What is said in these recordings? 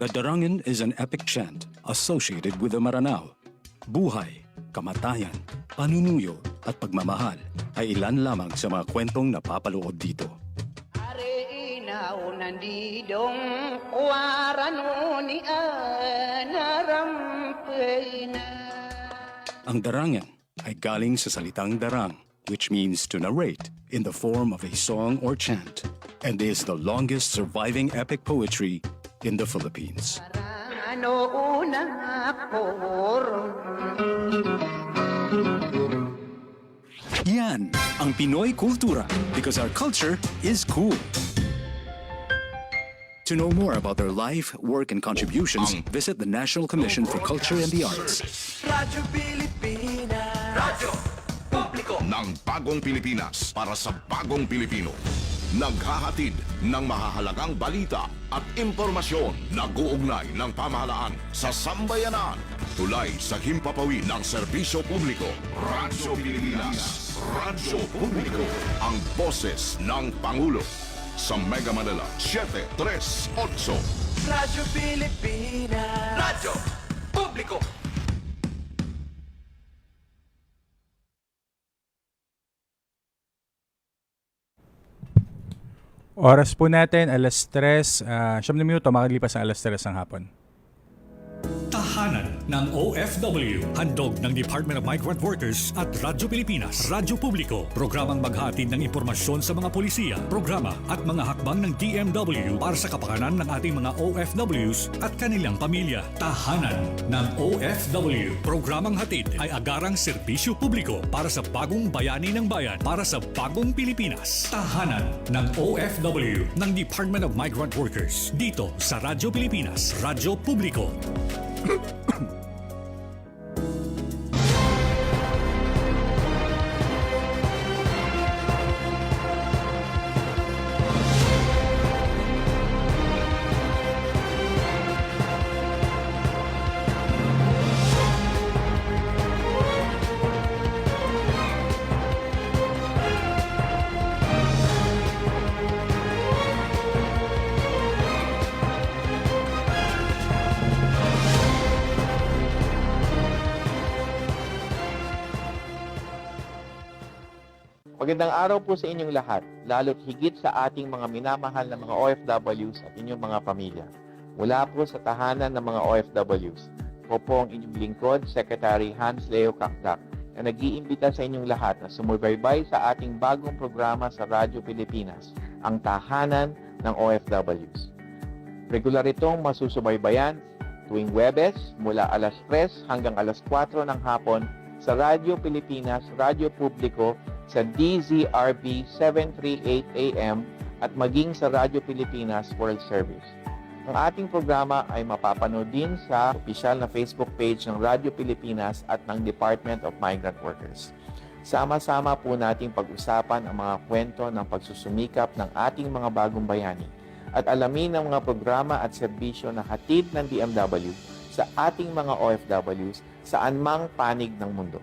The Darangin is an epic chant associated with the Maranao. Buhay, kamatayan, panunuyo at pagmamahal ay ilan lamang sa mga kwentong napapaloob dito. Ang Darangin ay galing sa salitang darang, which means to narrate in the form of a song or chant, and is the longest surviving epic poetry in the Philippines. Yan ang Pinoy kultura because our culture is cool. To know more about their life, work, and contributions, visit the National Commission for Culture and the Arts. Radyo Pilipinas. Radyo Publiko ng bagong Pilipinas para sa bagong Pilipino. Naghahatid ng mahahalagang balita at impormasyon na guugnay ng pamahalaan sa sambayanan. Tulay sa himpapawid ng serbisyo publiko. Radyo Pilipinas. Radyo Publiko. Ang boses ng Pangulo. Sa Mega Manila 738. Radyo Pilipinas. Radyo Publiko. Oras po natin, alas 3, 7 minuto, makalipas ang alas 3 ng hapon. Tahanan ng OFW. Handog ng Department of Migrant Workers at Radyo Pilipinas. Radyo Publiko. Programang maghatid ng impormasyon sa mga polisiya, programa at mga hakbang ng DMW para sa kapakanan ng ating mga OFWs at kanilang pamilya. Tahanan ng OFW. Programang hatid ay agarang serbisyo publiko para sa bagong bayani ng bayan, para sa bagong Pilipinas. Tahanan ng OFW ng Department of Migrant Workers. Dito sa Radyo Pilipinas. Radyo Publiko. Magandang araw po sa inyong lahat, lalo't higit sa ating mga minamahal na mga OFWs at inyong mga pamilya. Mula po sa tahanan ng mga OFWs, po ang inyong lingkod, Secretary Hans Leo Kakdak, na nag-iimbita sa inyong lahat na sumubaybay sa ating bagong programa sa Radyo Pilipinas, ang Tahanan ng OFWs. Regular itong masusubaybayan tuwing Huwebes mula alas 3 hanggang alas 4 ng hapon sa Radyo Pilipinas, Radyo Publiko, sa DZRB 738 AM at maging sa Radyo Pilipinas World Service. Ang ating programa ay mapapanood din sa opisyal na Facebook page ng Radyo Pilipinas at ng Department of Migrant Workers. Sama-sama po nating pag-usapan ang mga kwento ng pagsusumikap ng ating mga bagong bayani at alamin ang mga programa at serbisyo na hatid ng DMW sa ating mga OFWs saan mang panig ng mundo.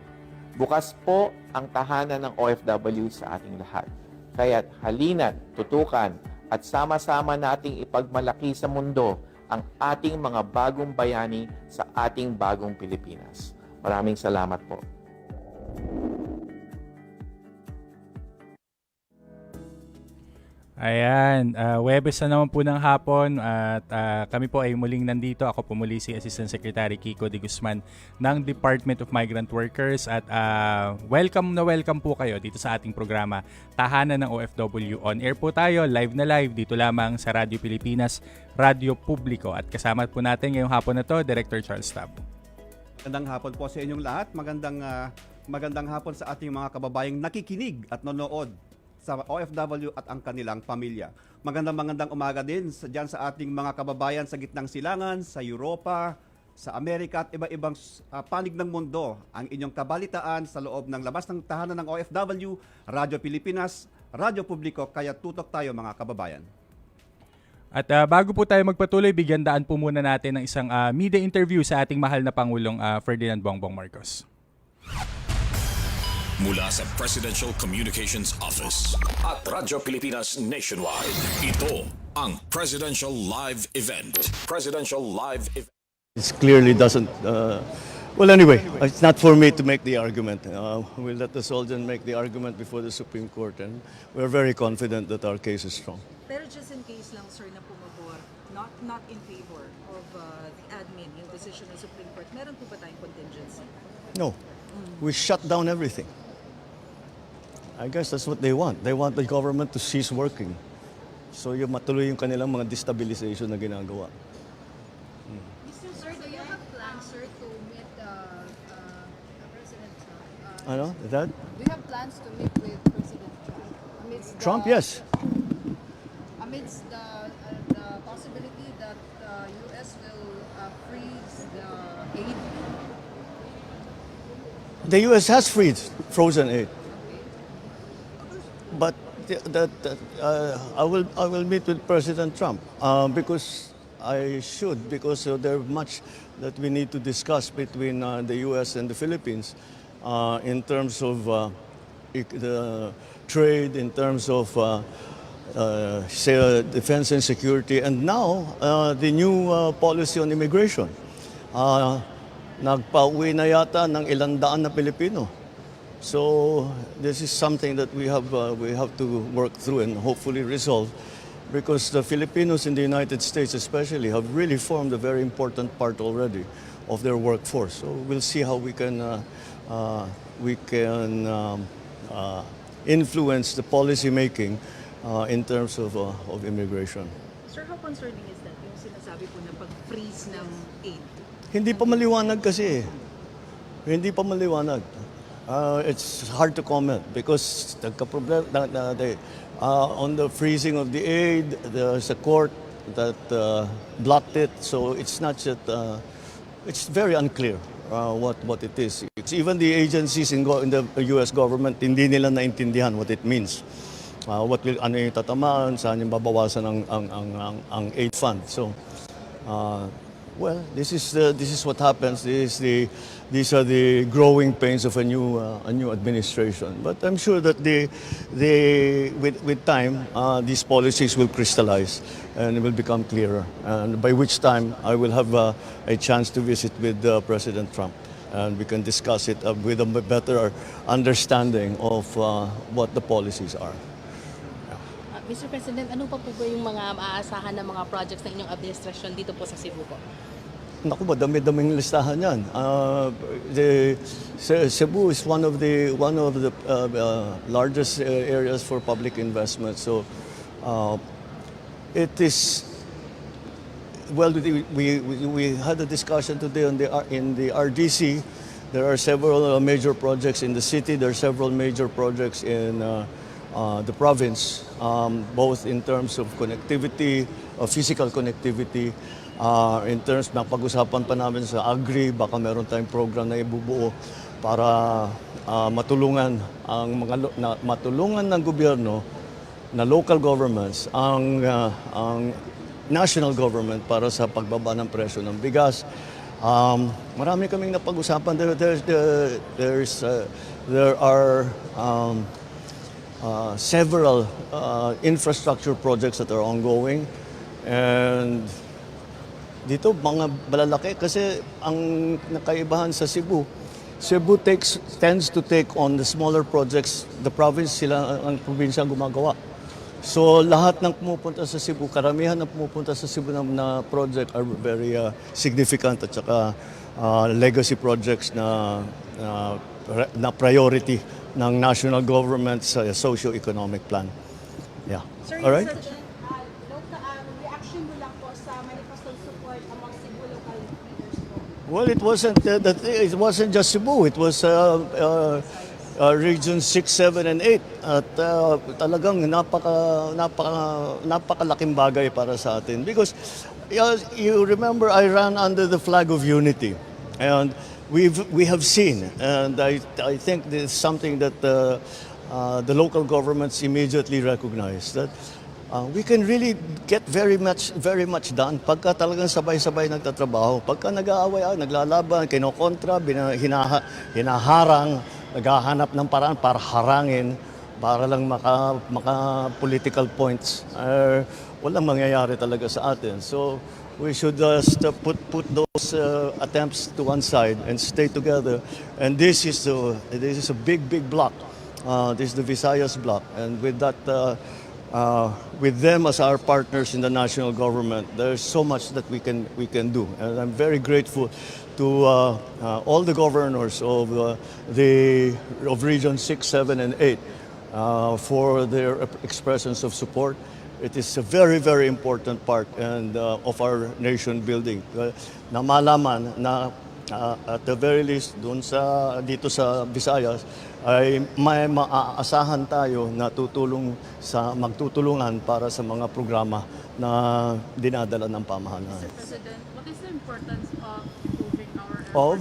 Bukas po ang tahanan ng OFW sa ating lahat. Kaya't halina't, tutukan at sama-sama nating ipagmalaki sa mundo ang ating mga bagong bayani sa ating bagong Pilipinas. Maraming salamat po. Ayan, Huwebes na naman po ng hapon at kami po ay muling nandito. Ako po muli si Assistant Secretary Kiko de Guzman ng Department of Migrant Workers at welcome po kayo dito sa ating programa Tahanan ng OFW. On air po tayo, live na live dito lamang sa Radyo Pilipinas, Radyo Publiko at kasama po natin ngayong hapon na to, Director Charles Tab. Magandang hapon po sa inyong lahat. Magandang hapon sa ating mga kababayang nakikinig at nanonood sa OFW at ang kanilang pamilya. Magandang umaga din dyan sa ating mga kababayan sa gitnang silangan, sa Europa, sa Amerika at iba-ibang panig ng mundo. Ang inyong kabalitaan sa loob ng labas ng tahanan ng OFW, Radyo Pilipinas, Radyo Publiko, kaya tutok tayo mga kababayan. At bago po tayo magpatuloy, bigyan daan po muna natin ng isang media interview sa ating mahal na Pangulong Ferdinand Bongbong Marcos. Mula sa Presidential Communications Office at Radyo Pilipinas Nationwide, ito ang Presidential Live Event. Presidential Live Event. It clearly doesn't. Well, anyway, it's not for me to make the argument. We'll let the Soldier make the argument before the Supreme Court, and we're very confident that our case is strong. Pero just in case lang, sir, na pumabor, not in favor of the admin, yung decision ng Supreme Court, meron po ba tayong contingency? No, we shut down everything. I guess that's what they want. They want the government to cease working. So yung matuloy yung kanilang mga destabilization na ginagawa. Mr. Sir, do you have plans, sir, to meet President Trump? Ano? That? Do you have plans to meet with President Trump? Trump, yes. Amidst the possibility that U.S. will freeze the aid? The U.S. has frozen aid. But I will meet with President Trump because I should, because there's much that we need to discuss between the U.S. and the Philippines in terms of the trade, in terms of defense and security, and now the new policy on immigration. Nagpauwi na yata ng 100 na Pilipino. So this is something that we have to work through and hopefully resolve, because the Filipinos in the United States especially have really formed a very important part already of their workforce. So we'll see how we can influence the policy making in terms of immigration. Sir, how concerning is that, yung sinasabi po na pag-freeze ng aid? Hindi pa maliwanag kasi. Hindi pa maliwanag. It's hard to comment because on the freezing of the aid, there's a court that blocked it. So it's not just, it's very unclear what it is. It's even the agencies in the U.S. government, hindi nila naintindihan what it means. Ano yung tatamaan, saan yung babawasan ang aid fund. So, well, this is what happens. These are the growing pains of a new administration. But I'm sure that with time, these policies will crystallize and it will become clearer. And by which time, I will have a chance to visit with President Trump, and we can discuss it with a better understanding of what the policies are. Mr. President, ano pa po ba yung mga maaasahan ng mga projects ng inyong administrasyon dito po sa Cebu po? Naku, madami-daming listahan yan. Cebu is one of the largest areas for public investment. So it is, well, we had a discussion today in the RDC. There are several major projects in the city. There are several major projects in the province, both in terms of connectivity, physical connectivity, in terms, napag-usapan pa namin sa Agri, baka meron tayong program na ibubuo para matulungan ng gobyerno na local governments ang national government para sa pagbaba ng presyo ng bigas. Marami kaming napag-usapan. There are several infrastructure projects that are ongoing, and dito mga malalaki kasi ang nakaibahan sa Cebu tends to take on the smaller projects. The province, sila ang probinsya gumagawa. So lahat ng pumupunta sa Cebu, karamihan ng pumupunta sa Cebu na project are very significant at saka legacy projects na priority ng national government sa socio-economic plan. Yeah. Sir, all right? Reaction mo lang po sa manifesto support among Cebu local leaders po? Well, it wasn't just Cebu. It was regions 6, 7, and 8. At talagang napakalaking bagay para sa atin. Because you remember, I ran under the flag of unity. And we have seen, and I think this is something that the local governments immediately recognize, that we can really get very much done pagka talagang sabay-sabay nagtatrabaho. Pagka nag-aaway, naglalaban, kinokontra, hinaharang, naghahanap ng paraan para harangin, para lang maka political points. Walang mangyayari talaga sa atin. So we should put those attempts to one side and stay together. And this is a big block. This is the Visayas block, and with that, with them as our partners in the national government, there's so much that we can do. And I'm very grateful to all the governors of Region 6, 7, and 8 for their expressions of support. It is a very important part of our nation building. Na malaman na at the very least dito sa Visayas ay may maaasahan tayo na magtutulungan para sa mga programa na dinadala ng pamahalaan. Mr. President, what is the importance of improving our Of?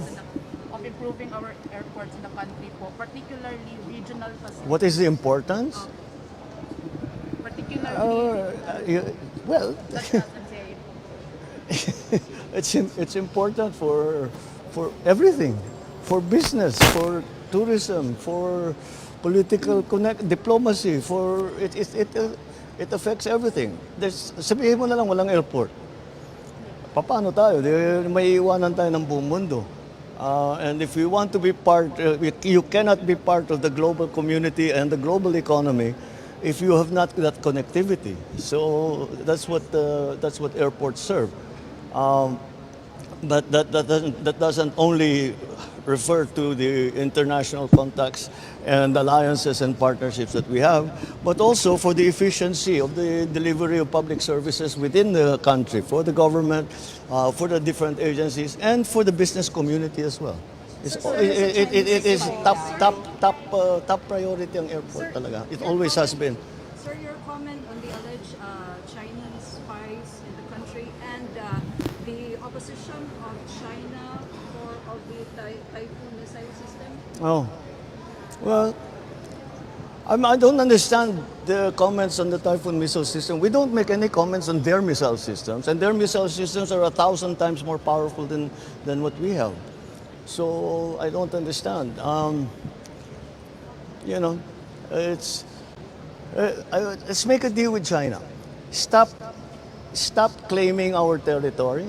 improving our airports in the country po, particularly regional facilities? What is the importance? Particularly Well, that doesn't say it's important for everything, for business, for tourism, for political diplomacy, for it affects everything. Sabihin mo na lang walang airport. Paano tayo? May iwanan tayo ng buong mundo. And if we want to be you cannot be part of the global community and the global economy if you have not that connectivity. So that's what airports serve. But that doesn't only refer to the international contacts and alliances and partnerships that we have, but also for the efficiency of the delivery of public services within the country, for the government, for the different agencies, and for the business community as well. It is top priority ang airport talaga. It always has been. Sir, your comment on the alleged Chinese spies in the country and the opposition of China of the Typhoon missile system? Oh, well, I don't understand the comments on the Typhoon missile system. We don't make any comments on their missile systems, and their missile systems are 1,000 times more powerful than what we have. So I don't understand. Let's make a deal with China. Stop claiming our territory.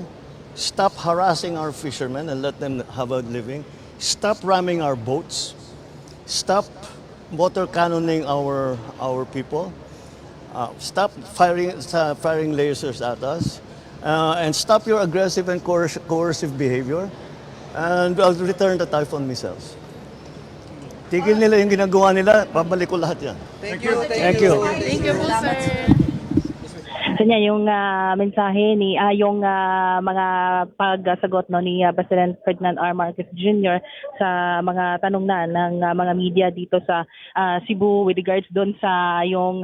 Stop harassing our fishermen and let them have a living. Stop ramming our boats. Stop water cannoning our people. Stop firing lasers at us. And stop your aggressive and coercive behavior. And I'll return the Typhoon missiles. Tigil nila yung ginagawa nila, babalik ko lahat yan. Thank you po, sir. So niya yung mensahe ni yung mga pagsagot ni President Ferdinand R. Marcos Jr. sa mga tanong ng mga media dito sa Cebu with regards doon sa yung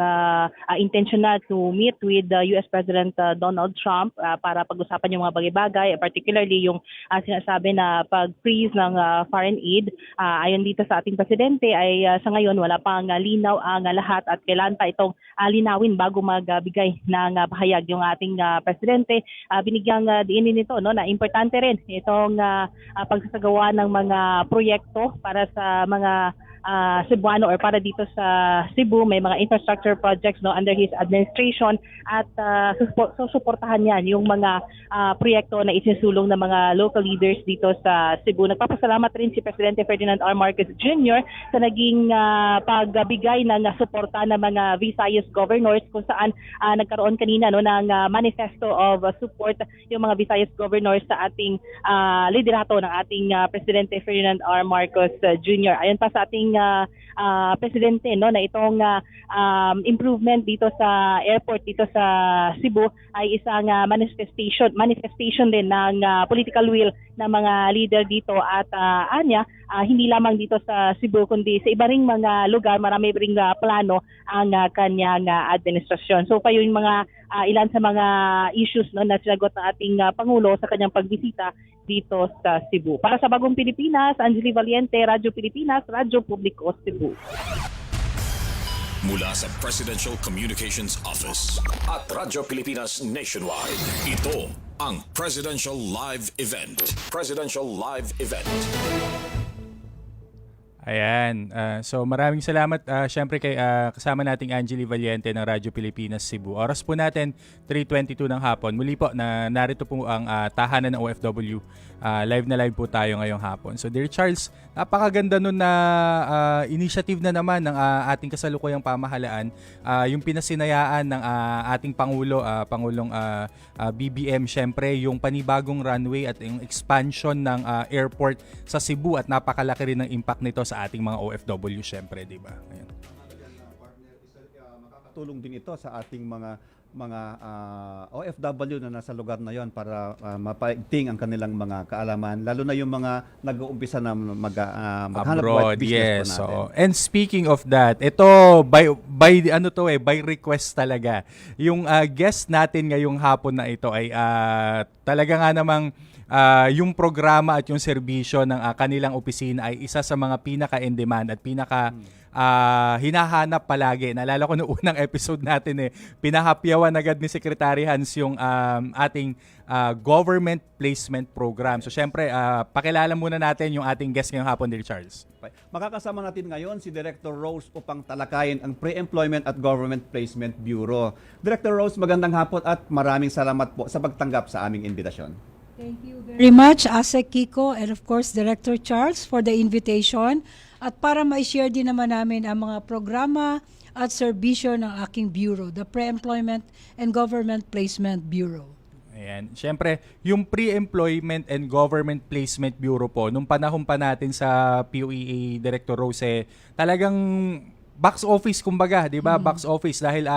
intentional to meet with US President Donald Trump para pag-usapan yung mga bagay-bagay, particularly yung sinasabi na pag-freeze ng foreign aid. Ayon dito sa ating presidente ay sa ngayon wala pang linaw ang lahat at kailan pa itong linawin bago magbigay ng pahayag yung ating presidente. Binigyang diin nito na importante rin itong pagsasagawa ng mga proyekto para sa mga Cebuano or para dito sa Cebu. May mga infrastructure projects under his administration at susuportahan yan yung mga proyekto na isisulong ng mga local leaders dito sa Cebu. Nagpapasalamat rin si Presidente Ferdinand R. Marcos Jr. sa naging pagbigay ng suporta ng mga Visayas governors kung saan nagkaroon kanina ng manifesto of support yung mga Visayas governors sa ating liderato ng ating Presidente Ferdinand R. Marcos Jr. Ayon pa sa ating presidente na itong improvement dito sa airport dito sa Cebu ay isang manifestation din ng political will ng mga leader dito at hindi lamang dito sa Cebu kundi sa iba ring mga lugar. Marami ring plano ang kanyang administrasyon. So kayo yung mga ilan sa mga issues na sinagot ng ating Pangulo sa kanyang pagbisita dito sa Cebu. Para sa Bagong Pilipinas, Angeli Valiente, Radyo Pilipinas, Radyo Publiko, Cebu. Mula sa Presidential Communications Office at Radyo Pilipinas Nationwide, ito ang Presidential Live Event. Presidential Live Event. Ayan. So maraming salamat syempre kay kasama nating Angeli Valiente ng Radyo Pilipinas Cebu. Oras po natin 3:22 ng hapon. Muli po na narito po ang tahanan ng OFW. Live na live po tayo ngayong hapon. So Dear Charles, napakaganda nun na initiative na naman ng ating kasalukuyang pamahalaan, yung pinasinayaan ng ating Pangulo, Pangulong BBM, syempre yung panibagong runway at yung expansion ng airport sa Cebu, at napakalaki rin ng impact nito sa ating mga OFW syempre, di ba? Ayan. Makakatulong din ito sa ating mga OFW na nasa lugar na yon para mapaigting ang kanilang mga kaalaman, lalo na yung mga nag-uumpisa na maghanap abroad, business yes. po natin. So, and speaking of that, ito by request talaga. Yung guest natin ngayong hapon na ito ay talaga nga namang yung programa at yung serbisyo ng kanilang opisina ay isa sa mga pinaka-in-demand at pinaka hinahanap palagi. Naalala ko noong unang episode natin pinahapyawan agad ni Secretary Hans yung ating government placement program. So syempre, pakilala muna natin yung ating guest ngayong hapon, Dear Charles. Makakasama natin ngayon si Director Rose upang talakayin ang Pre-Employment at Government Placement Bureau. Director Rose, magandang hapon at maraming salamat po sa pagtanggap sa aming imbitasyon. Thank you very much, ASEC Kiko, and of course, Director Charles, for the invitation. At para ma-share din naman namin ang mga programa at serbisyo ng aking bureau, the Pre-Employment and Government Placement Bureau. Ayan. Siyempre, yung Pre-Employment and Government Placement Bureau po, nung panahon pa natin sa POEA, Director Rose, talagang box office kumbaga, 'di ba? Box office dahil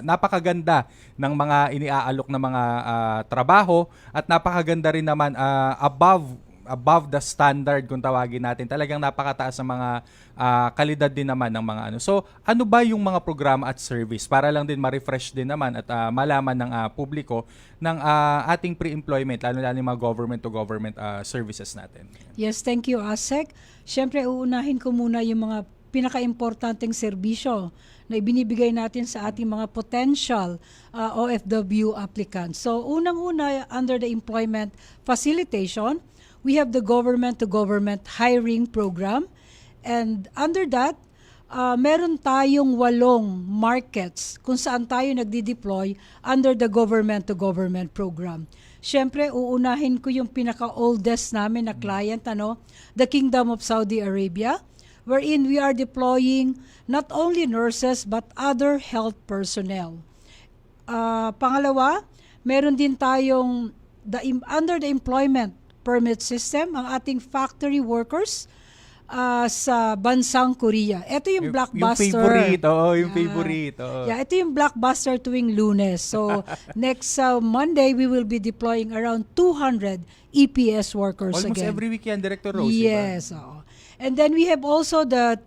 napakaganda ng mga iniaalok na mga trabaho, at napakaganda rin naman above the standard kung tawagin natin. Talagang napakataas ng mga kalidad din naman ng mga ano. So, ano ba yung mga programa at service para lang din ma-refresh din naman at malaman ng publiko ng ating pre-employment, lalo-lalo yung mga government to government services natin. Yes, thank you, ASEC. Siyempre, uunahin ko muna yung mga pinaka-importanteng serbisyo na ibinibigay natin sa ating mga potential OFW applicants. So, unang-una, under the employment facilitation, we have the government-to-government hiring program. And under that, meron tayong 8 markets kung saan tayo nagdi-deploy under the government-to-government program. Siyempre, uunahin ko yung pinaka-oldest namin na client, the Kingdom of Saudi Arabia, wherein we are deploying not only nurses but other health personnel. Pangalawa, meron din tayong under the employment permit system, ang ating factory workers sa bansang Korea. Ito yung blockbuster. Yung favorite, yung favorite. Yeah, ito yung blockbuster tuwing Lunes. So, next Monday, we will be deploying around 200 EPS workers Almost again. every weekend, Director Rose. Yes, and then we have also the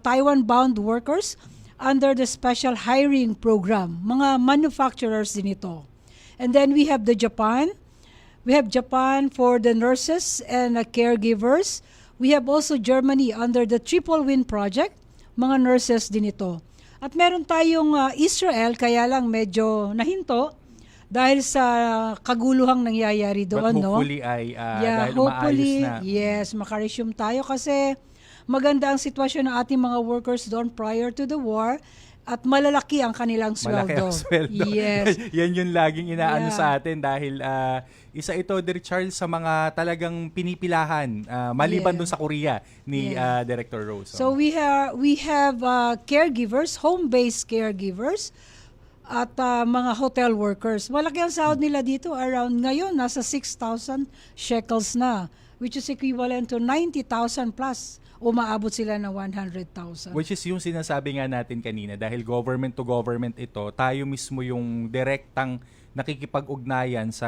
Taiwan-bound workers under the special hiring program. Mga manufacturers din ito. And then we have the Japan. We have Japan for the nurses and caregivers. We have also Germany under the Triple Win Project. Mga nurses din ito. At meron tayong Israel, kaya lang medyo nahinto dahil sa kaguluhang nangyayari doon. But hopefully ay dahil hopefully, maayos na. yes, makaresume tayo kasi maganda ang sitwasyon ng ating mga workers doon prior to the war at malalaki ang kanilang sweldo. Malaki ang sweldo. Yes. Yan yung laging inaano Yeah. sa atin dahil isa ito, Dear Charles, sa mga talagang pinipilahan maliban Yeah. dun sa Korea ni Yeah. Director Rose. So we have caregivers, home-based caregivers, at mga hotel workers. Malaki ang sahod nila dito. Around ngayon, nasa 6,000 shekels na, which is equivalent to 90,000 plus. Umaabot sila ng 100,000. Which is yung sinasabi nga natin kanina, dahil government to government ito, tayo mismo yung direktang nakikipag-ugnayan sa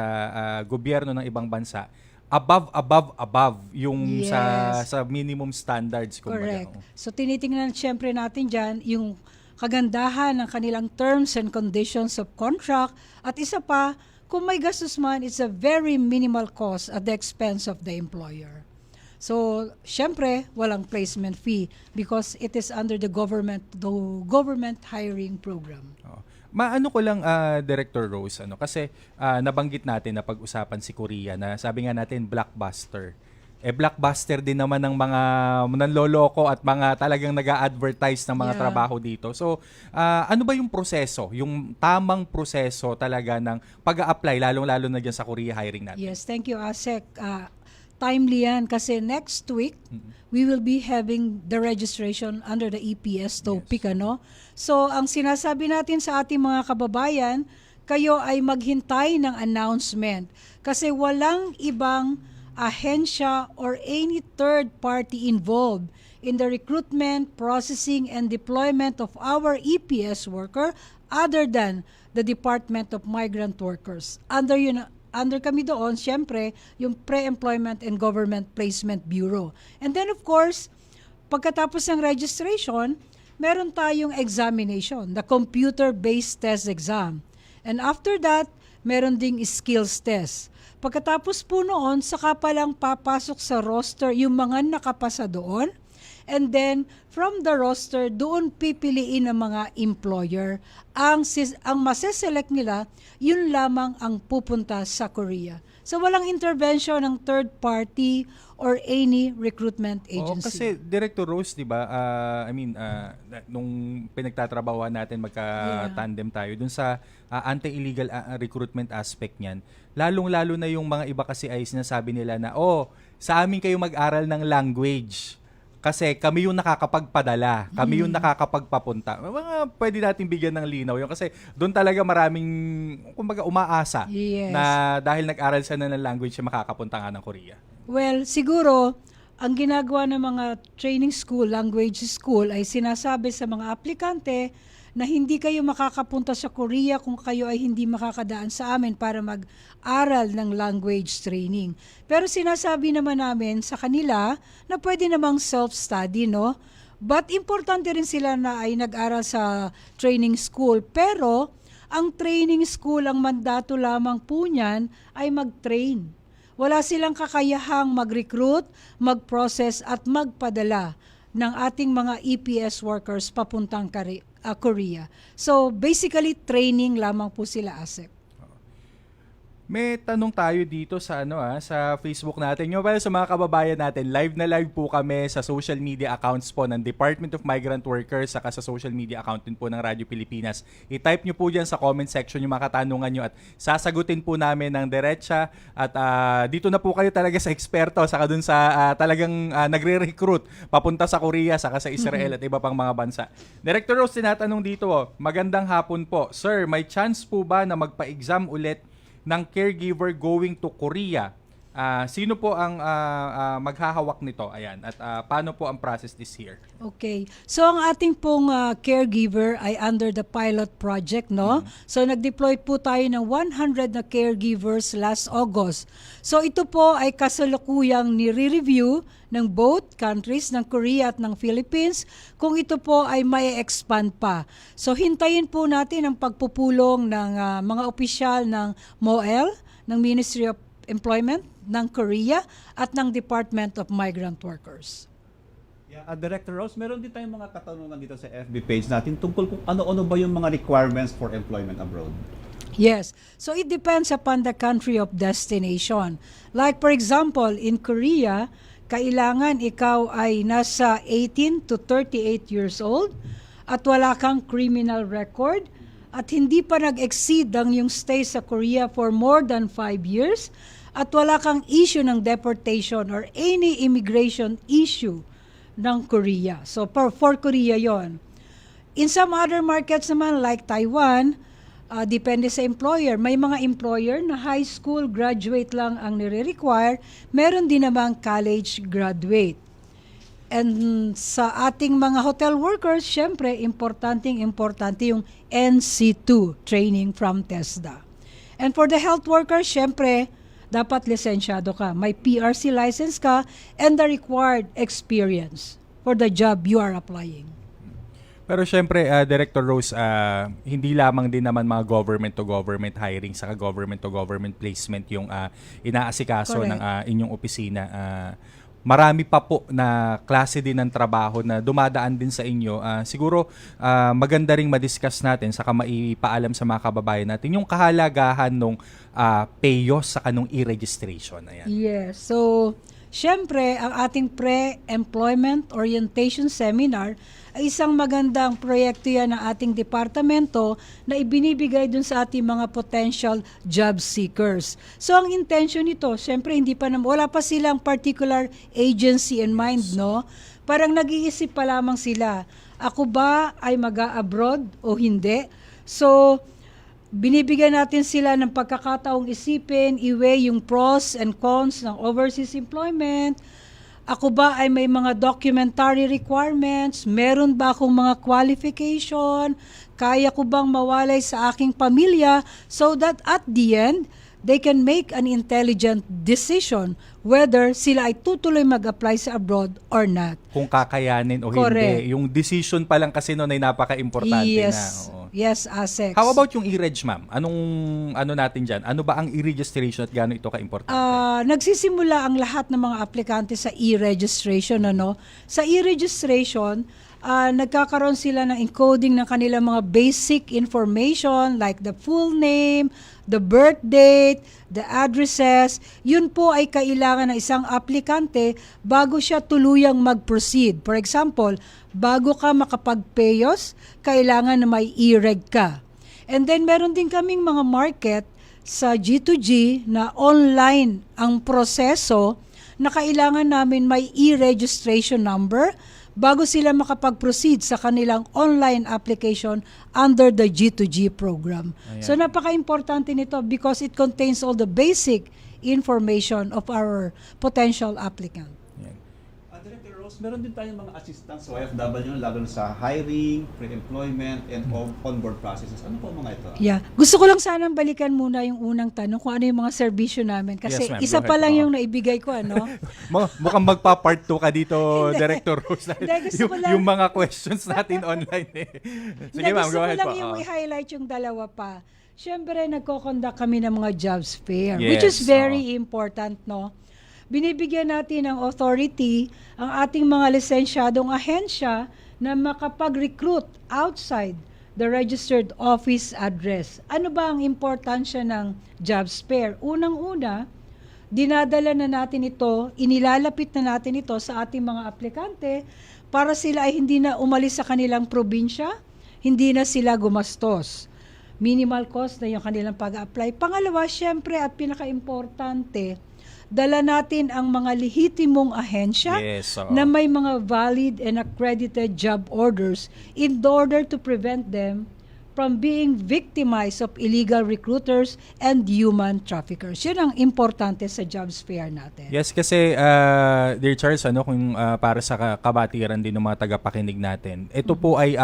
gobyerno ng ibang bansa. Above yung Yes. sa minimum standards. Correct. Kumbaga. So tinitingnan syempre natin dyan yung kagandahan ng kanilang terms and conditions of contract. At isa pa, kung may gastos man, it's a very minimal cost at the expense of the employer. So, syempre, walang placement fee because it is under the government hiring program. Maano ko lang, Director Rose, kasi nabanggit natin na pag-usapan si Korea na sabi nga natin blockbuster. blockbuster din naman ng mga nanloloko at mga talagang nag-a-advertise ng mga Yeah. trabaho dito. So, ano ba yung proseso, yung tamang proseso talaga ng pag-a-apply, lalong-lalo na dyan sa Korea hiring natin? Yes, thank you, Asek. Timely yan kasi next week, we will be having the registration under the EPS topic. Ano? So, ang sinasabi natin sa ating mga kababayan, kayo ay maghintay ng announcement kasi walang ibang ahensya or any third party involved in the recruitment, processing, and deployment of our EPS worker other than the Department of Migrant Workers. Under kami doon, syempre, yung Pre-Employment and Government Placement Bureau. And then of course, pagkatapos ng registration, meron tayong examination, the computer-based test exam. And after that, meron ding skills test. Pagkatapos po noon, saka pa lang papasok sa roster yung mga nakapasa doon. And then, from the roster, doon pipiliin ng mga employer. Ang maseselect nila, yun lamang ang pupunta sa Korea. So, walang intervention ng third party or any recruitment agency. Oo, kasi Director Rose, di ba, nung pinagtatrabahuan natin, magka-tandem tayo, dun sa anti-illegal recruitment aspect niyan, lalong-lalo na yung mga iba kasi ay sinasabi nila na, sa amin kayo mag-aral ng language. Kasi kami yung nakakapagpadala, kami yung nakakapagpapunta. Pwede natin bigyan ng linaw yun kasi doon talaga maraming umaasa na dahil nag-aral sila ng language makakapunta nga ng Korea. Well, siguro, ang ginagawa ng mga training school, language school, ay sinasabi sa mga aplikante na hindi kayo makakapunta sa Korea kung kayo ay hindi makakadaan sa amin para mag-aral ng language training. Pero sinasabi naman namin sa kanila na pwede namang self-study, no? But importante rin sila na ay nag-aral sa training school. Pero ang training school, ang mandato lamang po niyan ay mag-train. Wala silang kakayahang mag-recruit, mag-process at magpadala ng ating mga EPS workers papuntang Korea. So basically training lamang po sila, Asep. May tanong tayo dito sa sa Facebook natin. Yung sa mga kababayan natin, live na live po kami sa social media accounts po ng Department of Migrant Workers saka sa social media account din po ng Radyo Pilipinas. I-type nyo po dyan sa comment section yung mga katanungan nyo at sasagutin po namin ng diretsa at dito na po kayo talaga sa eksperto saka dun sa talagang nagre-recruit papunta sa Korea saka sa Israel at iba pang mga bansa. Director Rose, tinatanong dito, magandang hapon po. Sir, may chance po ba na magpa-exam ulit ng caregiver going to Korea? Sino po ang maghahawak nito? Ayan. At paano po ang process this year? Okay. So ang ating pong caregiver ay under the pilot project, no? So nag-deploy po tayo ng 100 na caregivers last August. So ito po ay kasalukuyang nire-review ng both countries, ng Korea at ng Philippines, kung ito po ay may expand pa. So hintayin po natin ang pagpupulong ng mga opisyal ng MOEL, ng Ministry of Employment ng Korea at ng Department of Migrant Workers. Director Rose, meron din tayong mga katanungan dito sa FB page natin tungkol kung ano-ano ba yung mga requirements for employment abroad. Yes. So it depends upon the country of destination. Like for example, in Korea, kailangan ikaw ay nasa 18 to 38 years old at wala kang criminal record at hindi pa nag-exceed ang yung stay sa Korea for more than 5 years at wala kang issue ng deportation or any immigration issue ng Korea. So for Korea yon. In some other markets naman like Taiwan, depende sa employer. May mga employer na high school graduate lang ang nire-require. Meron din namang college graduate. And sa ating mga hotel workers, syempre, importante yung NC2, training from TESDA. And for the health workers, syempre, dapat lisensyado ka. May PRC license ka and the required experience for the job you are applying. Pero syempre, Director Rose, hindi lamang din naman mga government-to-government hiring saka government-to-government placement yung inaasikaso ng inyong opisina. Marami pa po na klase din ng trabaho na dumadaan din sa inyo. Siguro maganda ring madiscuss natin saka maipaalam sa mga kababayan natin yung kahalagahan ng PEOS saka nung e-registration. Ayan. Yes. So, Siyempre, ang ating pre-employment orientation seminar ay isang magandang proyekto yan ng ating departamento na ibinibigay dun sa ating mga potential job seekers. So, ang intention nito, siyempre, wala pa silang particular agency in mind, no? Parang nag-iisip pa lamang sila, ako ba ay mag-abroad o hindi? So, binibigyan natin sila ng pagkakataong isipin, i-weigh yung pros and cons ng overseas employment. Ako ba ay may mga documentary requirements? Meron ba akong mga qualification? Kaya ko bang mawalay sa aking pamilya so that at the end, they can make an intelligent decision whether sila ay tutuloy mag-apply sa abroad or not. Kung kakayanin o Correct. hindi. Yung decision pa lang kasi noon ay napaka-importante Yes. na. Oo. Yes, ASEX. How about yung e-reg, ma'am? Anong natin dyan? Ano ba ang e-registration at gaano ito ka-importante? Nagsisimula ang lahat ng mga aplikante sa e-registration. Sa e-registration, nagkakaroon sila ng encoding ng kanilang mga basic information like the full name, the birth date, the addresses. Yun po ay kailangan ng isang aplikante bago siya tuluyang mag-proceed. For example, bago ka makapag-payos, kailangan na may e-reg ka. And then meron din kaming mga market sa G2G na online ang proseso na kailangan namin may e-registration number bago sila makapag-proceed sa kanilang online application under the G2G program. Ayan. So napaka-importante nito because it contains all the basic information of our potential applicant. Yan. Director Rose, meron din tayong mga assistants sa OFW, lalo na sa hiring, pre-employment, and onboard processes. Ano po mga ito? Yeah. Gusto ko lang sanang balikan muna yung unang tanong kung ano yung mga serbisyo namin. Kasi Yes, ma'am. isa Go pa ahead lang po. yung naibigay ko, Mukhang magpa-part 2 ka dito, Director Rose. Hindi, gusto ko lang- yung mga questions natin online eh. Sige ma'am, Gusto go ko ahead lang po. yung Oo. i-highlight yung dalawa pa. Siyempre, nagko-conduct kami ng mga jobs fair, Yes, which is very important, no? Binibigyan natin ng authority ang ating mga lisensyadong ahensya na makapag-recruit outside the registered office address. Ano ba ang importansya ng jobs fair? Unang-una, dinadala na natin ito, inilalapit na natin ito sa ating mga aplikante para sila ay hindi na umalis sa kanilang probinsya, hindi na sila gumastos. Minimal cost na yung kanilang pag-apply. Pangalawa, syempre at pinaka-importante, dala natin ang mga lehitimong ahensya Yes, oo. na may mga valid and accredited job orders in order to prevent them from being victimized of illegal recruiters and human traffickers. Yun ang importante sa jobs fair natin. Yes, kasi Dear Charles, kung para sa kabatiran din ng mga tagapakinig natin, ito po ay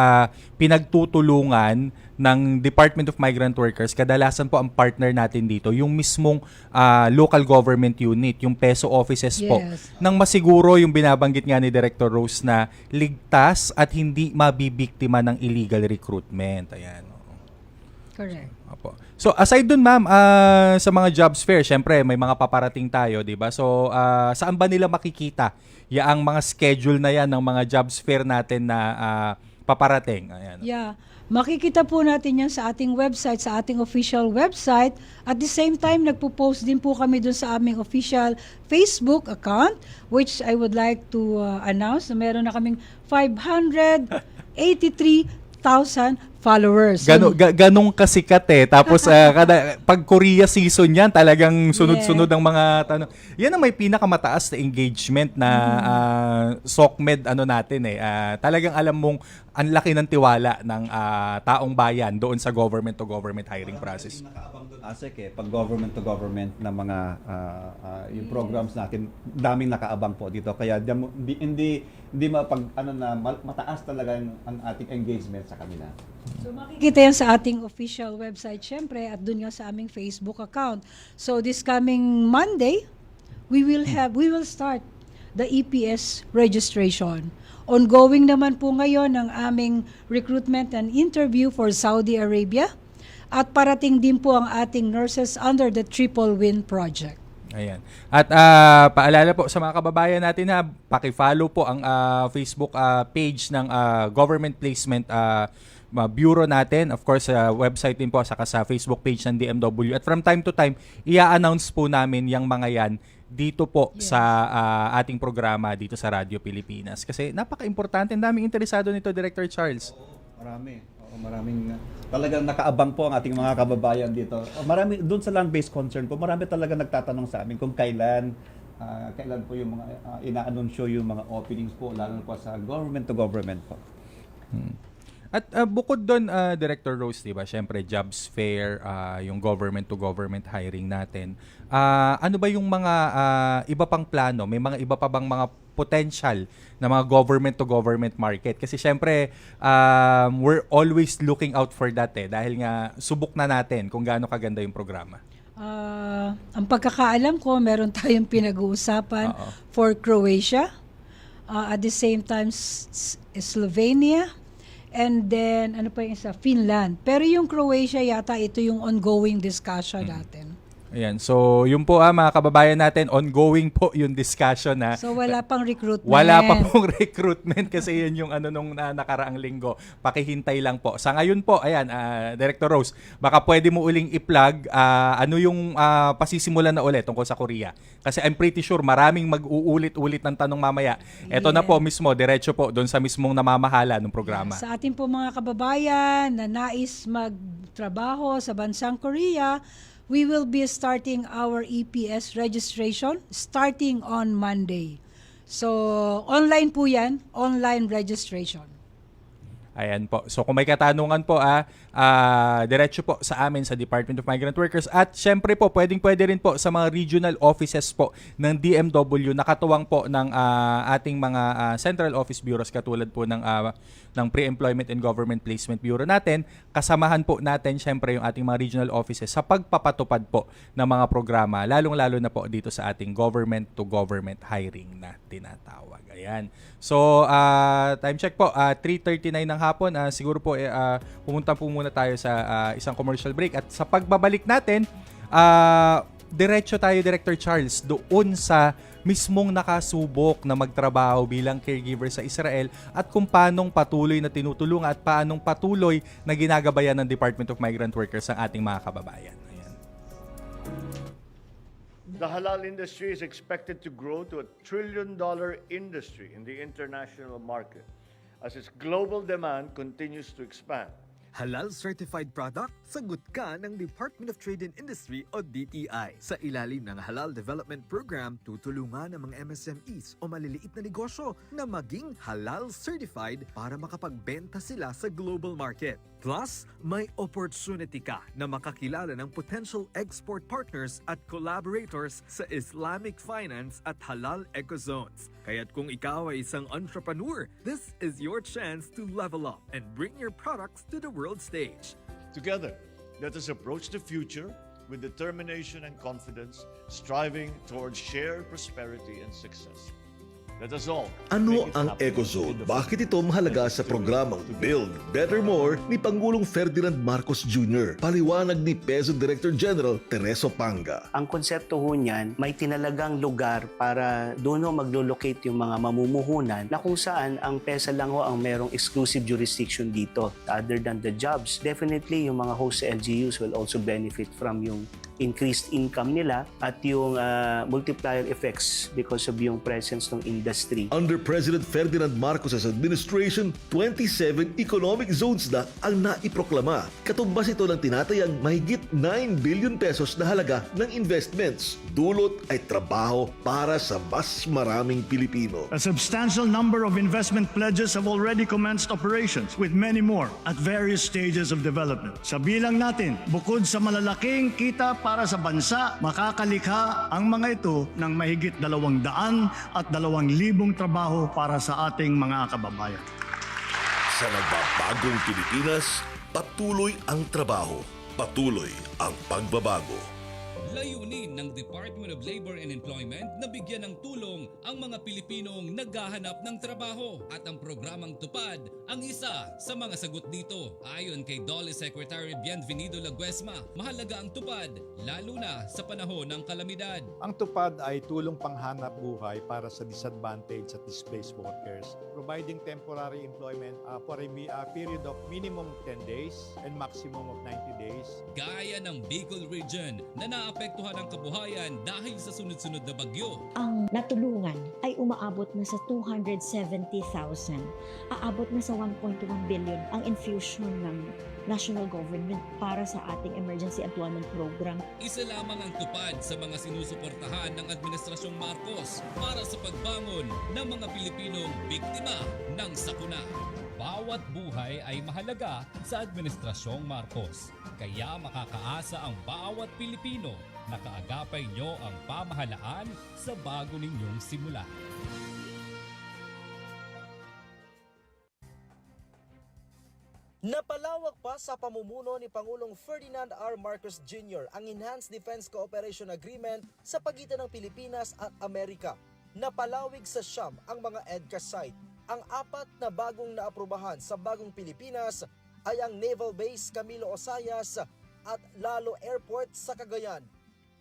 pinagtutulungan ng Department of Migrant Workers. Kadalasan po ang partner natin dito, yung mismong local government unit, yung PESO offices po. Yes. Nang masiguro yung binabanggit nga ni Director Rose na ligtas at hindi mabibiktima ng illegal recruitment. Ayan. Correct. Opo. So aside dun ma'am, sa mga jobs fair, syempre may mga paparating tayo, 'di ba? So saan ba nila makikita yaang mga schedule na 'yan ng mga jobs fair natin na paparating? Ayan. Yeah. Makikita po natin yan sa ating website, sa ating official website. At the same time, nagpo-post din po kami dun sa aming official Facebook account, which I would like to announce na meron na kaming 583,000 followers. Ganong kasikat eh. Tapos pag Korea season yan, talagang sunod-sunod ang mga tanong. Yan ang may pinakamataas na engagement na SOCMED natin eh. Talagang alam mong ang laki ng tiwala ng taong bayan doon sa government to government hiring process. Nakaabang doon, ASEC pag government to government na mga yung programs natin, daming nakaabang po dito. Kaya hindi mataas talaga ang ating engagement sa kanila. So makikita yan sa ating official website syempre at dun nga sa aming Facebook account. So this coming Monday, we will start the EPS registration. Ongoing naman po ngayon ang aming recruitment and interview for Saudi Arabia at parating din po ang ating nurses under the Triple Win Project. Ayan. At paalala po sa mga kababayan natin na paki-follow po ang Facebook page ng Government Placement bureau natin. Of course, sa website din po, saka sa Facebook page ng DMW. At from time to time, i-announce po namin yung mga yan dito po sa ating programa dito sa Radyo Pilipinas. Kasi napaka-importante. Ang daming interesado nito, Director Charles. Marami. Maraming talagang nakaabang po ang ating mga kababayan dito. Marami doon sa land-based concern po, marami talaga nagtatanong sa amin kung kailan po yung mga ina-anunsyo yung mga openings po, lalo po sa government to government po. At bukod doon, Director Rose, diba, syempre jobs fair, yung government to government hiring natin. Ano ba yung mga iba pang plano? May mga iba pa bang mga potential na mga government to government market? Kasi syempre, we're always looking out for that dahil nga subok na natin kung gaano kaganda yung programa. Ang pagkakaalam ko, meron tayong pinag-uusapan for Croatia, at the same time Slovenia, and then ano pa yung isa, Finland. Pero yung Croatia yata ito yung ongoing discussion natin. Ayan. So, yun po mga kababayan natin, ongoing po yung discussion na. So, wala pang recruitment. Wala pa pong recruitment kasi yun yung nung nakaraang linggo. Pakihintay lang po. Sa ngayon po, ayan, Director Rose, baka pwede mo uling i-plug ano yung pasisimulan na ulit tungkol sa Korea. Kasi I'm pretty sure maraming mag-uulit-ulit ng tanong mamaya. Ito na po mismo, diretso po doon sa mismong namamahala ng programa. Sa ating po mga kababayan na nais magtrabaho sa bansang Korea, we will be starting our EPS registration starting on Monday. So, online po yan, online registration. Ayan po. So kung may katanungan po, diretso po sa amin sa Department of Migrant Workers. At syempre po, pwede rin po sa mga regional offices po ng DMW, nakatuwang po ng ating mga central office bureaus katulad po ng Pre-Employment and Government Placement Bureau natin. Kasamahan po natin syempre yung ating mga regional offices sa pagpapatupad po ng mga programa, lalong-lalo na po dito sa ating government to government hiring na tinatawag. Ayan. So, time check po, 3:39 ng hapon. Siguro po, pumunta po muna tayo sa isang commercial break. At sa pagbabalik natin, diretso tayo, Director Charles, doon sa mismong nakasubok na magtrabaho bilang caregiver sa Israel at kung paanong patuloy na tinutulungan at paanong patuloy na ginagabayan ng Department of Migrant Workers ang ating mga kababayan. Ayan. The halal industry is expected to grow to $1 trillion industry in the international market as its global demand continues to expand. Halal certified product, sagot ka ng Department of Trade and Industry o DTI. Sa ilalim ng Halal Development Program, tutulungan ang mga MSMEs o maliliit na negosyo na maging halal certified para makapagbenta sila sa global market. Plus, may opportunity ka na makakilala ng potential export partners at collaborators sa Islamic finance at halal ecozones. Kaya't kung ikaw ay isang entrepreneur, this is your chance to level up and bring your products to the world stage. Together, let us approach the future with determination and confidence, striving towards shared prosperity and success. Let us all Ano ang EcoZone? Bakit ito mahalaga sa programang Build Better More ni Pangulong Ferdinand Marcos Jr.? Paliwanag ni PEZO Director General Tereso Panga. Ang konsepto ho niyan, may tinalagang lugar para doon ho maglo-locate yung mga mamumuhunan na kung saan ang PESA lang ho ang merong exclusive jurisdiction dito. Other than the jobs, definitely yung mga host sa LGUs will also benefit from yung increased income nila at yung multiplier effects because of yung presence ng industry. Under President Ferdinand Marcos's administration, 27 economic zones na ang naiproklama. Katumbas ito ng tinatayang mahigit 9 billion pesos na halaga ng investments. Dulot ay trabaho para sa mas maraming Pilipino. A substantial number of investment pledges have already commenced operations with many more at various stages of development. Sa bilang natin, bukod sa malalaking kita para sa bansa, makakalikha ang mga ito ng mahigit 200 at 2,000 trabaho para sa ating mga kababayan. Sa nagbabagong Pilipinas, patuloy ang trabaho, patuloy ang pagbabago. Layunin ng Department of Labor and Employment na bigyan ng tulong ang mga Pilipinong naghahanap ng trabaho at ang programang Tupad ang isa sa mga sagot dito. Ayon kay DOLE Secretary Bienvenido Laguesma, mahalaga ang tupad lalo na sa panahon ng kalamidad. Ang tupad ay tulong panghanap buhay para sa disadvantaged at displaced workers, providing temporary employment for a period of minimum 10 days and maximum of 90 days. Gaya ng Bicol Region na naapektuhan ang kabuhayan dahil sa sunod-sunod na bagyo. Ang natulungan ay umaabot na sa 270,000. Aabot na sa 1.1 billion ang infusion ng national government para sa ating emergency employment program. Isa lamang ang tupad sa mga sinusuportahan ng Administrasyong Marcos para sa pagbangon ng mga Pilipinong biktima ng sakuna. Bawat buhay ay mahalaga sa Administrasyong Marcos. Kaya makakaasa ang bawat Pilipino na kaagapay nyo ang pamahalaan sa bago ninyong simula. Napalawak pa sa pamumuno ni Pangulong Ferdinand R. Marcos Jr. ang Enhanced Defense Cooperation Agreement sa pagitan ng Pilipinas at Amerika. Napalawig sa Siyam ang mga EDCA site. Ang 4 na bagong naaprubahan sa bagong Pilipinas ay ang Naval Base Camilo Osayas at Lalo Airport sa Cagayan,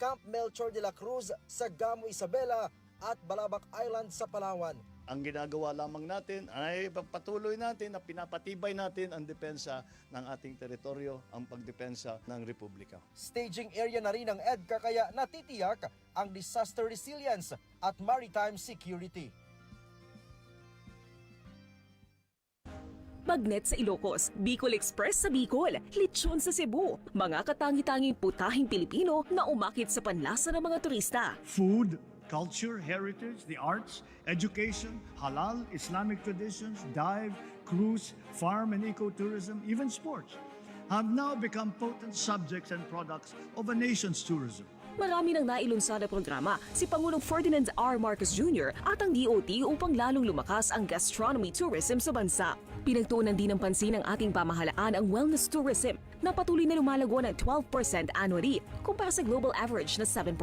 Camp Melchor de la Cruz sa Gamo Isabela at Balabac Island sa Palawan. Ang ginagawa lamang natin ay patuloy natin na pinapatibay natin ang depensa ng ating teritoryo, ang pagdepensa ng Republika. Staging area na rin ng EDCA kaya natitiyak ang disaster resilience at maritime security. Magnet sa Ilocos, Bicol Express sa Bicol, Lechon sa Cebu, mga katangi-tanging putahing Pilipino na umakit sa panlasa ng mga turista. Food, culture, heritage, the arts, education, halal, Islamic traditions, dive, cruise, farm and ecotourism, even sports have now become potent subjects and products of a nation's tourism. Marami nang nailunsad na programa si Pangulong Ferdinand R. Marcos Jr. at ang DOT upang lalong lumakas ang gastronomy tourism sa bansa. Pinagtuunan din ng pansin ng ating pamahalaan ang wellness tourism na patuloy na lumalago ng 12% annually kumpara sa global average na 7%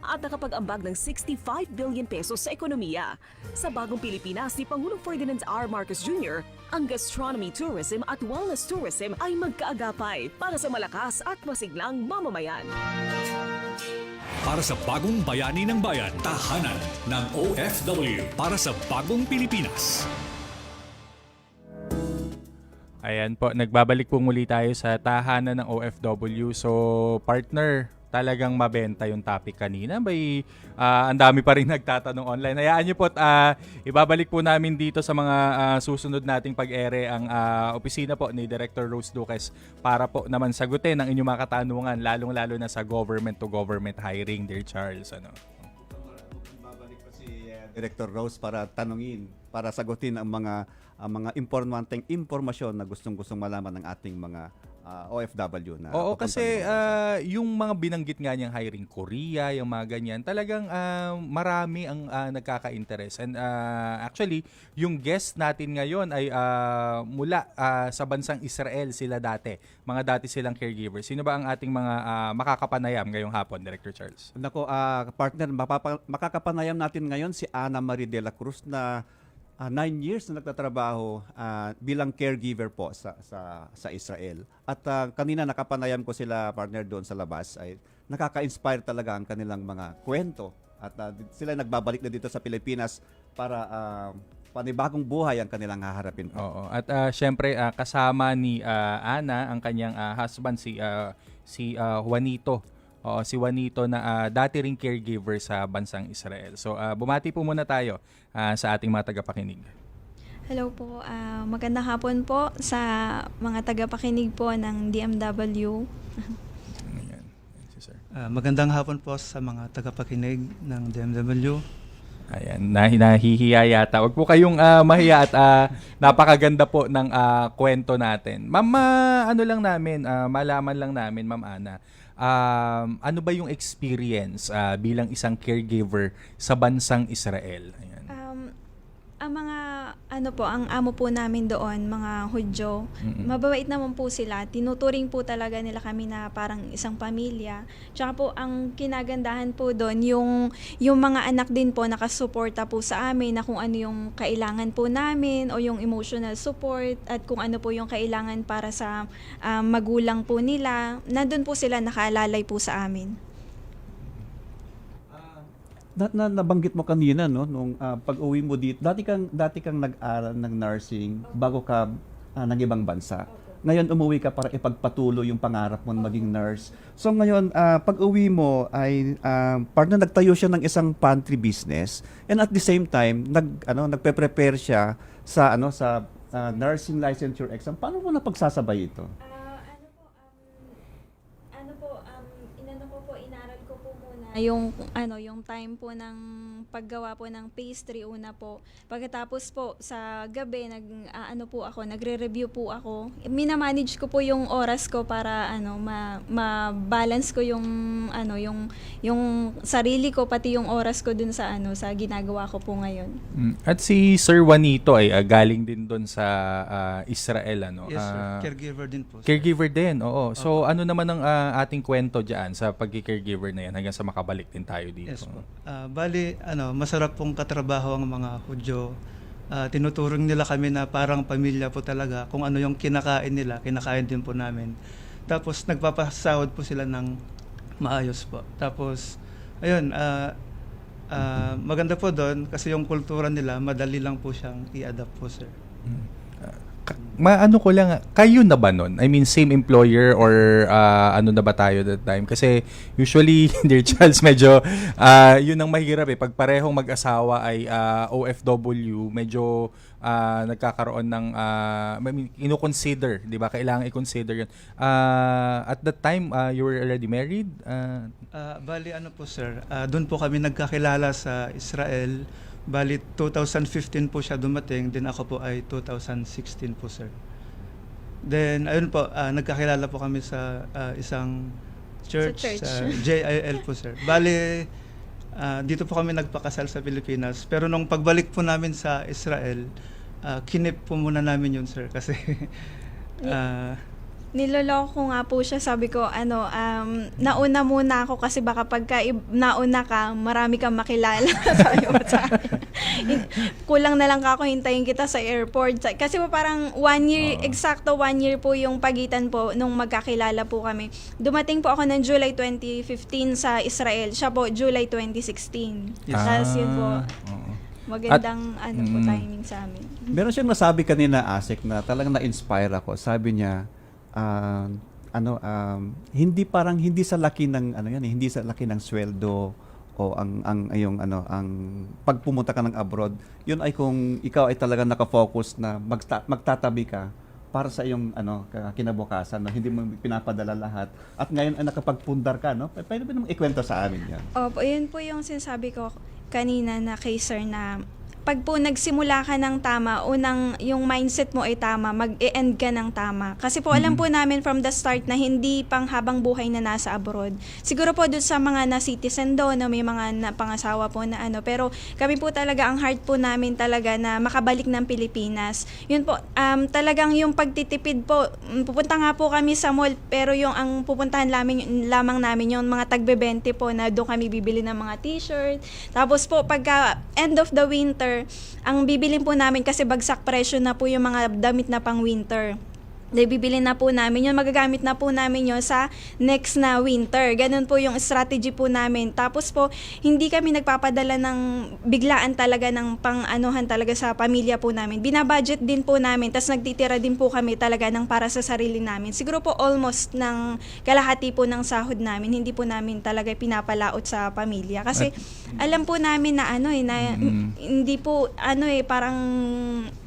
at nakapag-ambag ng 65 billion pesos sa ekonomiya. Sa bagong Pilipinas ni Pangulong Ferdinand R. Marcos Jr., ang gastronomy tourism at wellness tourism ay magkaagapay para sa malakas at masiglang mamamayan. Para sa bagong bayani ng bayan, tahanan ng OFW para sa bagong Pilipinas. Ayan po, nagbabalik po muli tayo sa tahanan ng OFW. So, partner, talagang mabenta yung topic kanina. Ang dami pa rin nagtatanong online. Hayaan nyo po, ibabalik po namin dito sa mga susunod nating pag-ere ang opisina po ni Director Rose Duques para po naman sagutin ang inyong mga katanungan, lalong-lalo na sa government-to-government hiring, Dear Charles. Babalik pa si Director Rose para tanungin, para sagutin ang mga importanteng impormasyon na gustong-gustong malaman ng ating mga OFW na. Oo, kasi yung mga binanggit nga niyang hiring, Korea, yung mga ganyan, talagang marami ang nagkaka-interest. And actually, yung guest natin ngayon ay mula sa bansang Israel sila dati. Mga dati silang caregivers. Sino ba ang ating mga makakapanayam ngayong hapon, Director Charles? Nako, partner, makakapanayam natin ngayon si Ana Marie de la Cruz na 9 years na nagtatrabaho bilang caregiver po sa Israel. At kanina nakapanayam ko sila, partner, doon sa labas. Ay nakaka-inspire talaga ang kanilang mga kwento. At sila nagbabalik na dito sa Pilipinas para panibagong buhay ang kanilang haharapin po. Oo. At syempre kasama ni Ana ang kanyang husband si Juanito. Si Juanito na dati ring caregiver sa bansang Israel. So bumati po muna tayo sa ating mga tagapakinig. Hello po, magandang hapon po sa mga tagapakinig po ng DMW. Ayan. Yes, sir. Magandang hapon po sa mga tagapakinig ng DMW. Ayan, nahihiya yata. Huwag po kayong mahiya at napakaganda po ng kwento natin. Ma'am, malaman lang namin, Ma'am Ana, ano ba yung experience bilang isang caregiver sa bansang Israel? Ayan. ang mga ang amo po namin doon, mga Hudyo, mababait naman po sila. Tinuturing po talaga nila kami na parang isang pamilya. Tsaka po ang kinagandahan po doon, yung mga anak din po nakasuporta po sa amin na kung ano yung kailangan po namin o yung emotional support at kung ano po yung kailangan para sa magulang po nila. Nandun po sila nakaalalay po sa amin. Nabanggit mo kanina, no, nung pag-uwi mo dito, dati kang nag-aral ng nursing bago ka ng ibang bansa. Ngayon umuwi ka para ipagpatuloy yung pangarap mo na maging nurse. So ngayon pag-uwi mo ay partner nagtayo siya ng isang pantry business, and at the same time nagpe-prepare siya sa nursing licensure exam. Paano mo napagsasabay ito? Yung time po ng paggawa po ng pastry una po. Pagkatapos po sa gabi nagre-review po ako. Minamanage ko po yung oras ko para ma-balance ko yung sarili ko pati yung oras ko dun sa sa ginagawa ko po ngayon. At si Sir Juanito ay galing din doon sa Israel Yes, sir. Caregiver din po. Caregiver din, oo. So ano naman ang ating kwento diyan sa pagki-caregiver na yan hanggang sa makabalik din tayo dito? Yes po. Bali, masarap pong katrabaho ang mga Hudyo. Tinuturing nila kami na parang pamilya po talaga. Kung ano yung kinakain nila, kinakain din po namin. Tapos nagpapasahod po sila ng maayos po. Tapos, ayun, maganda po doon kasi yung kultura nila, madali lang po siyang i-adapt po, sir. Maano ko lang, kayo na ba nun? I mean, same employer or ano na ba tayo that time? Kasi usually, dear Charles, medyo yun ang mahirap eh. Pag parehong mag-asawa ay OFW, medyo nagkakaroon ng ino-consider, di ba? Kailangan i-consider yun. At that time, you were already married? Bali, po sir, doon po kami nagkakilala sa Israel. Bali, 2015 po siya dumating, then ako po ay 2016 po, sir. Then, ayun po, nagkakilala po kami sa isang church, sa JIL po, sir. Bali, dito po kami nagpakasal sa Pilipinas. Pero nung pagbalik po namin sa Israel, kinip po muna namin yun, sir, kasi niloloko ko nga po siya, sabi ko, nauna muna ako kasi baka pagka nauna ka, marami kang makilala. Sabi ko sa kulang na lang ako hintayin kita sa airport. Kasi po parang 1 year, eksakto 1 year po yung pagitan po nung magkakilala po kami. Dumating po ako ng July 2015 sa Israel. Siya po, July 2016. Tapos yun po, magandang po timing sa amin. Meron siyang nasabi kanina, Asik, na talagang na-inspire ako. Sabi niya, hindi sa laki ng hindi sa laki ng sweldo o ang pag pumunta ka ng abroad, yun ay kung ikaw ay talaga naka-focus na magtatabi ka para sa iyong kinabukasan, no? Hindi mo pinapadala lahat. At ngayon ay nakapagpundar ka, no? Pwede ba naman ikwento sa amin yan? Opo, yun po yung sinasabi ko kanina na kay Sir na pag po nagsimula ka ng tama, yung mindset mo ay tama, mag-e-end ka ng tama. Kasi po alam po namin from the start na hindi pang habang buhay na nasa abroad. Siguro po doon sa mga na-citizen doon, na may mga pangasawa po na pero kami po talaga, ang heart po namin talaga na makabalik ng Pilipinas. Yun po, talagang yung pagtitipid po, pupunta nga po kami sa mall, pero yung ang pupuntahan lamang namin yung mga tagbe-20 po na doon kami bibili ng mga t-shirt. Tapos po, pagka end of the winter, ang bibilin po namin kasi bagsak presyo na po yung mga damit na pang winter. Bibili na po namin yun, magagamit na po namin yun sa next na winter. Ganun po yung strategy po namin. Tapos po, hindi kami nagpapadala ng biglaan talaga ng pang-anuhan talaga sa pamilya po namin. Binabudget din po namin, tas nagtitira din po kami talaga ng para sa sarili namin. Siguro po almost ng kalahati po ng sahod namin, hindi po namin talaga pinapalaot sa pamilya. Kasi alam po namin na hindi po parang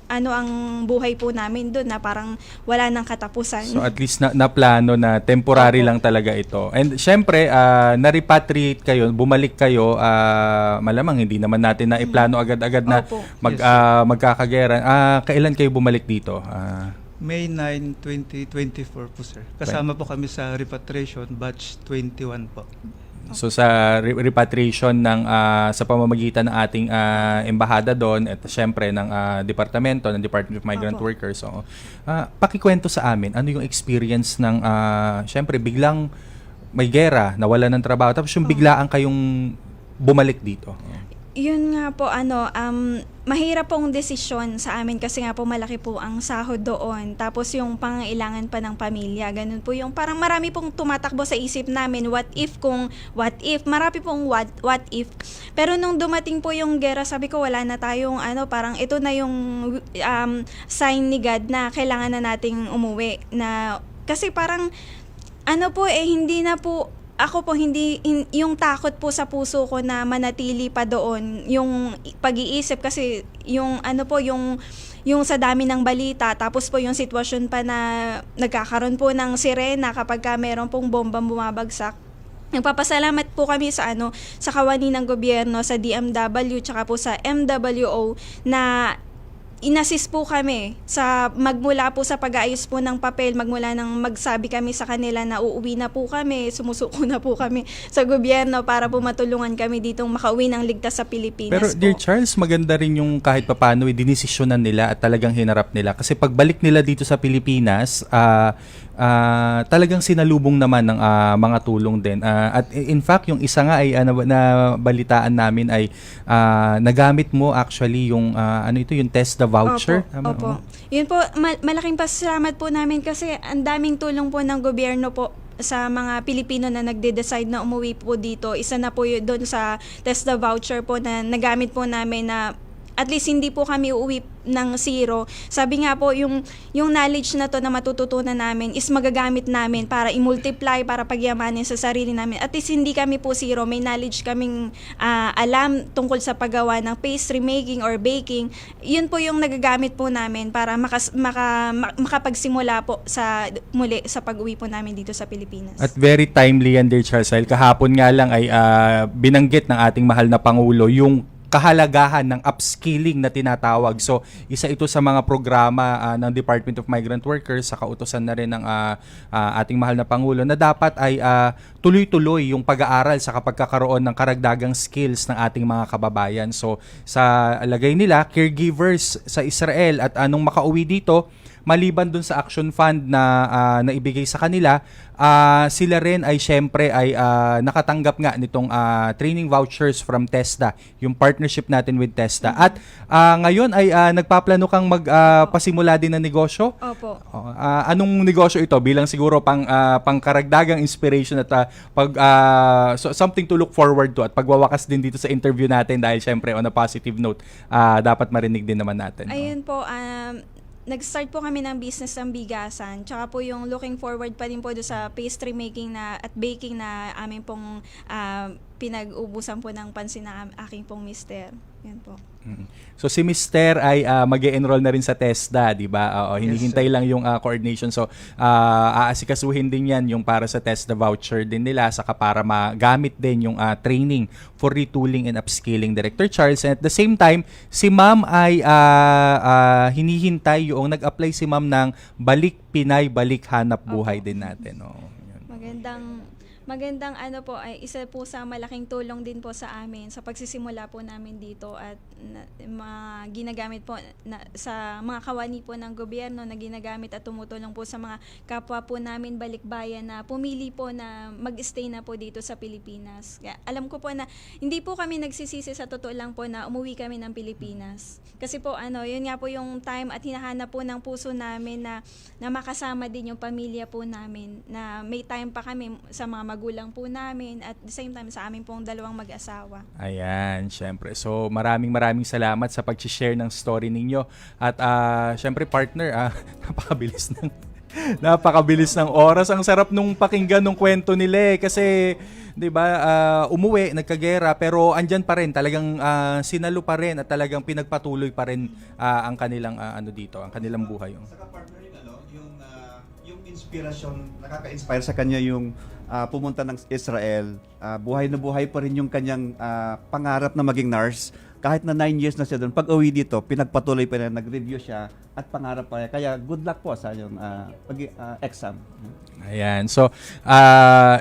ang buhay po namin doon na parang wala nang katapusan. So at least na plano na temporary lang talaga ito. And syempre, na-repatriate kayo, bumalik kayo, malamang hindi naman natin na iplano agad-agad na magkakageran. Kailan kayo bumalik dito? May 9, 2024 po, sir. Kasama po kami sa repatriation, batch 21 po. So sa repatriation ng sa pamamagitan ng ating embahada doon at syempre ng departamento ng Department of Migrant Workers. So pakikwento sa amin ano yung experience ng syempre biglang may gera, nawalan ng trabaho tapos yung biglaan kayong bumalik dito. Yun nga po, mahirap pong desisyon sa amin kasi nga po malaki po ang sahod doon. Tapos yung pangailangan pa ng pamilya, ganun po yung parang marami pong tumatakbo sa isip namin, what if, marami pong what if. Pero nung dumating po yung gera, sabi ko wala na tayong parang ito na yung sign ni God na kailangan na nating umuwi. Kasi parang hindi na po ako po yung takot po sa puso ko na manatili pa doon, yung pag-iisip kasi yung yung sa dami ng balita, tapos po yung sitwasyon pa na nagkakaroon po ng sirena kapag meron pong bombang bumabagsak. Nagpapasalamat po kami sa sa kawani ng gobyerno, sa DMW tsaka po sa MWO na inassist po kami sa magmula po sa pag-aayos po ng papel, magmula nang magsabi kami sa kanila na uuwi na po kami, sumusuko na po kami sa gobyerno para po matulungan kami ditong makauwi ng ligtas sa Pilipinas. Pero Dear Charles, maganda rin yung kahit papaano dinesisyonan nila at talagang hinarap nila. Kasi pagbalik nila dito sa Pilipinas, talagang sinalubong naman ng mga tulong din. At in fact, yung isa nga ay na balitaan namin ay nagamit mo actually yung yung TESDA voucher. Opo. Yun po, malaking pasalamat po namin kasi ang daming tulong po ng gobyerno po sa mga Pilipino na nagde-decide na umuwi po dito. Isa na po yun doon sa TESDA voucher po na nagamit po namin na at least hindi po kami uuwi ng zero. Sabi nga po, yung knowledge na to na matututunan namin is magagamit namin para i-multiply, para pagyamanin sa sarili namin. At least hindi kami po zero. May knowledge kaming alam tungkol sa paggawa ng pastry making or baking. Yun po yung nagagamit po namin para makapagsimula po muli sa pag-uwi po namin dito sa Pilipinas. At very timely yan, Dear Charles. Kahapon nga lang ay binanggit ng ating mahal na Pangulo yung kahalagahan ng upskilling na tinatawag. So, isa ito sa mga programa ng Department of Migrant Workers sa kautusan na rin ng ating mahal na Pangulo na dapat ay tuloy-tuloy yung pag-aaral sa kapagkakaroon ng karagdagang skills ng ating mga kababayan. So, sa lagay nila, caregivers sa Israel at anong makauwi dito, maliban dun sa Action Fund na naibigay sa kanila, sila rin ay syempre ay nakatanggap nga nitong training vouchers from TESDA, yung partnership natin with TESDA. At ngayon ay nagpaplano kang magpasimula din ng negosyo? Opo. Anong negosyo ito? Bilang siguro pangkaragdagang inspiration at so something to look forward to at pagwawakas din dito sa interview natin dahil syempre on a positive note, dapat marinig din naman natin. Ayun po, nag-start po kami ng business ng bigasan. Tsaka po yung looking forward pa din po do sa pastry making at baking na amin pong pinag-ubusan po ng pansin ng aking pong mister. Yan po. So si Mister ay mag-e-enroll na rin sa TESDA, di ba? Hinihintay lang yung coordination. So aasikasuhin din yan yung para sa TESDA voucher din nila saka para magamit din yung training for retooling and upskilling, Director Charles. And at the same time, si Ma'am ay hinihintay yung nag-apply si Ma'am ng Balik Pinay, Balik Hanap Buhay din natin. Magandang po ay isa po sa malaking tulong din po sa amin sa pagsisimula po namin dito at ginagamit po sa mga kawani po ng gobyerno na ginagamit at tumutulong po sa mga kapwa po namin balikbayan na pumili po na mag-stay na po dito sa Pilipinas. Alam ko po na hindi po kami nagsisisi sa totoo lang po na umuwi kami ng Pilipinas. Kasi po yun nga po yung time at hinahanap po ng puso namin na makasama din yung pamilya po namin, na may time pa kami sa mga magulang po namin at the same time sa amin pong dalawang mag-asawa. Ayan, syempre. So maraming salamat sa pag-share ng story ninyo. At syempre partner, napakabilis ng oras. Ang sarap nung pakinggan nung kwento nila kasi 'di ba, umuwi, nagkagera pero andyan pa rin, talagang sinalo pa rin at talagang pinagpatuloy pa rin ang kanilang dito, ang kanilang buhay. Saka partner yung inspirasyon, nakaka-inspire sa kanya yung pumunta ng Israel. Buhay na buhay pa rin yung kanyang pangarap na maging nurse. kahit na 9 years na siya doon, pag uwi dito, pinagpatuloy pa rin, nag-review siya at pangarap pa rin. Kaya good luck po sa yung exam. Ayan. So,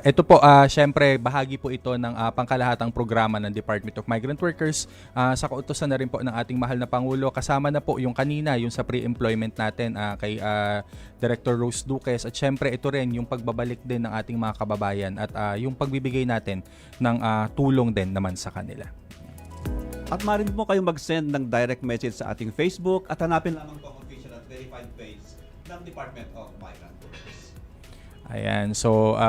ito po, syempre, bahagi po ito ng pangkalahatang programa ng Department of Migrant Workers sa kautusan na rin po ng ating mahal na Pangulo. Kasama na po yung kanina, yung sa pre-employment natin kay Director Rose Duques. At syempre, ito rin yung pagbabalik din ng ating mga kababayan at yung pagbibigay natin ng tulong din naman sa kanila. At maaari po kayong mag-send ng direct message sa ating Facebook at hanapin lamang po ang official at verified page ng Department of Migrant Workers. Ayan. So,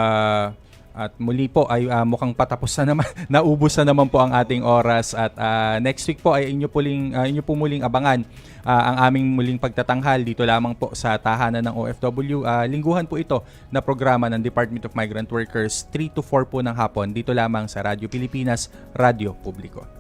at muli po ay mukhang patapos na naman, naubos na naman po ang ating oras at next week po ay inyo po muling abangan ang aming muling pagtatanghal dito lamang po sa tahanan ng OFW. Lingguhan po ito na programa ng Department of Migrant Workers 3 to 4 po ng hapon dito lamang sa Radyo Pilipinas, Radyo Publiko.